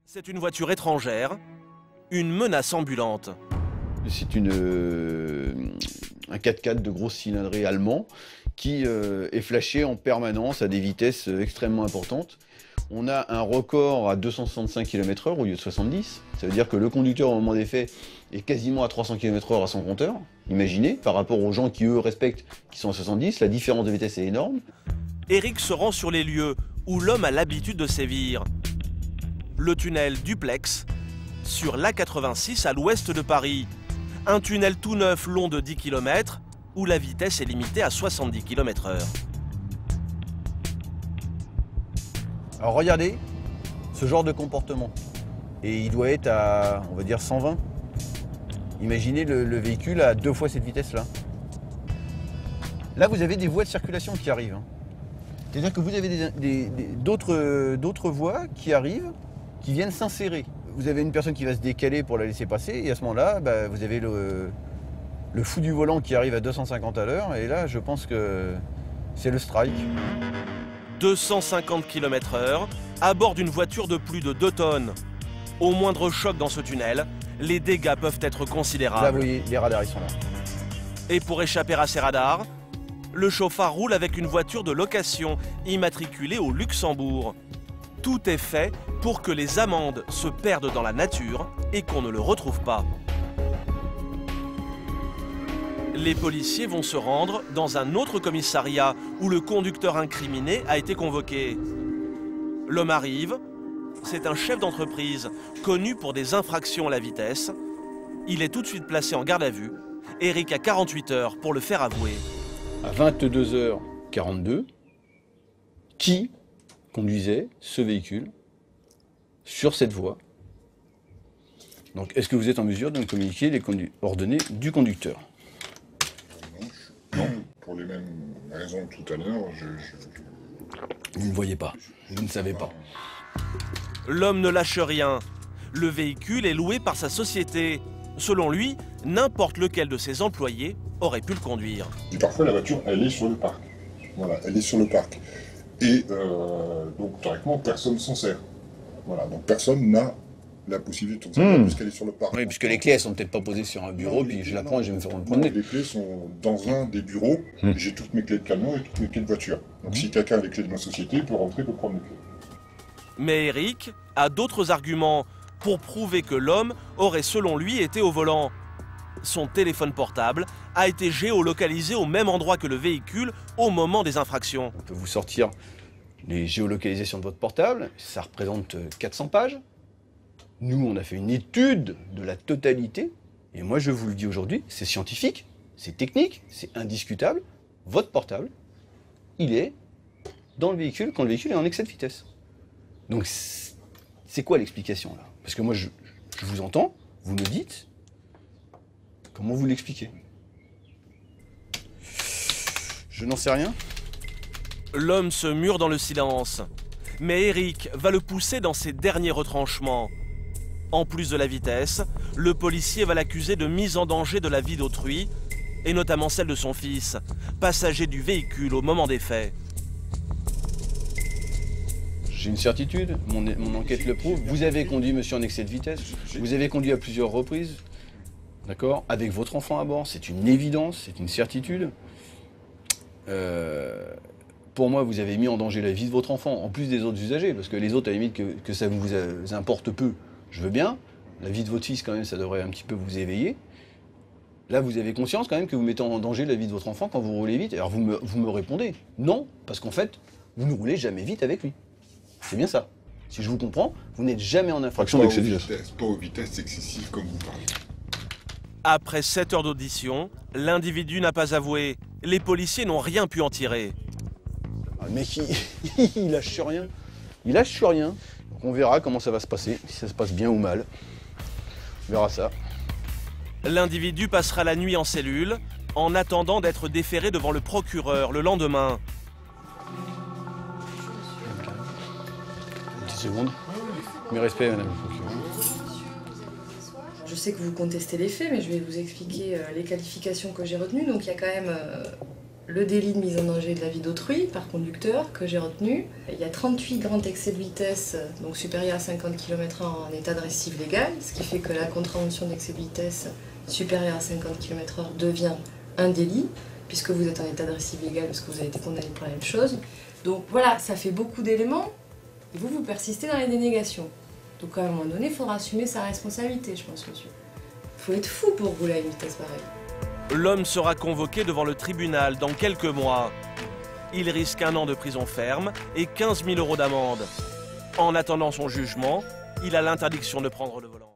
C'est une voiture étrangère, une menace ambulante. C'est un 4x4 de grosse cylindrée allemand qui est flashé en permanence à des vitesses extrêmement importantes. On a un record à 265 km/h au lieu de 70. Ça veut dire que le conducteur au moment des faits est quasiment à 300 km/h à son compteur. Imaginez, par rapport aux gens qui eux respectent, qui sont à 70, la différence de vitesse est énorme. Eric se rend sur les lieux où l'homme a l'habitude de sévir. Le tunnel Duplex, sur l'A86 à l'ouest de Paris. Un tunnel tout neuf long de 10 km, où la vitesse est limitée à 70 km/h. Alors regardez ce genre de comportement. Et il doit être à, on va dire, 120. Imaginez le véhicule à 2 fois cette vitesse-là. Là, vous avez des voies de circulation qui arrivent. C'est-à-dire que vous avez d'autres voies qui arrivent, qui viennent s'insérer. Vous avez une personne qui va se décaler pour la laisser passer, et à ce moment-là, vous avez le fou du volant qui arrive à 250 à l'heure, et là, je pense que c'est le strike. 250 km/h, à bord d'une voiture de plus de 2 tonnes. Au moindre choc dans ce tunnel, les dégâts peuvent être considérables. Là, vous voyez, les radars, ils sont là. Et pour échapper à ces radars, le chauffard roule avec une voiture de location immatriculée au Luxembourg. Tout est fait pour que les amendes se perdent dans la nature et qu'on ne le retrouve pas. Les policiers vont se rendre dans un autre commissariat où le conducteur incriminé a été convoqué. L'homme arrive, c'est un chef d'entreprise connu pour des infractions à la vitesse. Il est tout de suite placé en garde à vue. Eric a 48 heures pour le faire avouer. À 22h42, qui conduisait ce véhicule sur cette voie? Donc, est-ce que vous êtes en mesure de me communiquer les ordonnées du conducteur? Non, pour les mêmes raisons que tout à l'heure, Vous ne voyez pas, vous ne savez pas. L'homme ne lâche rien. Le véhicule est loué par sa société. Selon lui, n'importe lequel de ses employés aurait pu le conduire. Et parfois, la voiture, elle est sur le parc. Voilà, elle est sur le parc. Et donc, théoriquement, personne s'en sert. Voilà, donc personne n'a la possibilité de s'en servir puisqu'elle est sur le parc. Oui, puisque les clés, elles sont peut-être pas posées sur un bureau, puis je la prends et je vais me faire promener. Les clés sont dans un des bureaux. J'ai toutes mes clés de camion et toutes mes clés de voiture. Donc si quelqu'un a les clés de ma société, il peut rentrer, peut prendre les clés. Mais Eric a d'autres arguments pour prouver que l'homme aurait selon lui été au volant. Son téléphone portable a été géolocalisé au même endroit que le véhicule au moment des infractions. On peut vous sortir les géolocalisations de votre portable, ça représente 400 pages. Nous, on a fait une étude de la totalité, et moi je vous le dis aujourd'hui, c'est scientifique, c'est technique, c'est indiscutable. Votre portable, il est dans le véhicule quand le véhicule est en excès de vitesse. Donc c'est quoi l'explication là? Parce que moi je vous entends, vous me dites, comment vous l'expliquez? Je n'en sais rien. L'homme se mure dans le silence. Mais Eric va le pousser dans ses derniers retranchements. En plus de la vitesse, le policier va l'accuser de mise en danger de la vie d'autrui, et notamment celle de son fils, passager du véhicule au moment des faits. J'ai une certitude, mon enquête le prouve. Vous avez conduit monsieur en excès de vitesse, vous avez conduit à plusieurs reprises, d'accord, avec votre enfant à bord, c'est une évidence, c'est une certitude. Pour moi, vous avez mis en danger la vie de votre enfant, en plus des autres usagers, parce que les autres, à la limite, que ça vous importe peu, je veux bien. La vie de votre fils, quand même, ça devrait un petit peu vous éveiller. Là, vous avez conscience, quand même, que vous mettez en danger la vie de votre enfant quand vous roulez vite. Alors, vous me répondez non, parce qu'en fait, vous ne roulez jamais vite avec lui. C'est bien ça. Si je vous comprends, vous n'êtes jamais en infraction d'excès de vitesse. Pas aux vitesses excessives comme vous parlez. Après 7 heures d'audition, l'individu n'a pas avoué. Les policiers n'ont rien pu en tirer. Le mec, il lâche rien. Il lâche rien. Donc on verra comment ça va se passer, si ça se passe bien ou mal. On verra ça. L'individu passera la nuit en cellule, en attendant d'être déféré devant le procureur le lendemain. Une petite seconde. Mes respects, madame le procureur. Je sais que vous contestez les faits, mais je vais vous expliquer les qualifications que j'ai retenues. Donc il y a quand même le délit de mise en danger de la vie d'autrui par conducteur que j'ai retenu. Il y a 38 grands excès de vitesse, donc supérieurs à 50 km/h en état de récidive légale, ce qui fait que la contravention d'excès de vitesse supérieure à 50 km/h devient un délit, puisque vous êtes en état de récidive légale parce que vous avez été condamné pour la même chose. Donc voilà, ça fait beaucoup d'éléments, et vous persistez dans les dénégations. Donc à un moment donné, il faudra assumer sa responsabilité, je pense, monsieur. Il faut être fou pour rouler à une vitesse pareille. L'homme sera convoqué devant le tribunal dans quelques mois. Il risque 1 an de prison ferme et 15 000 € d'amende. En attendant son jugement, il a l'interdiction de prendre le volant.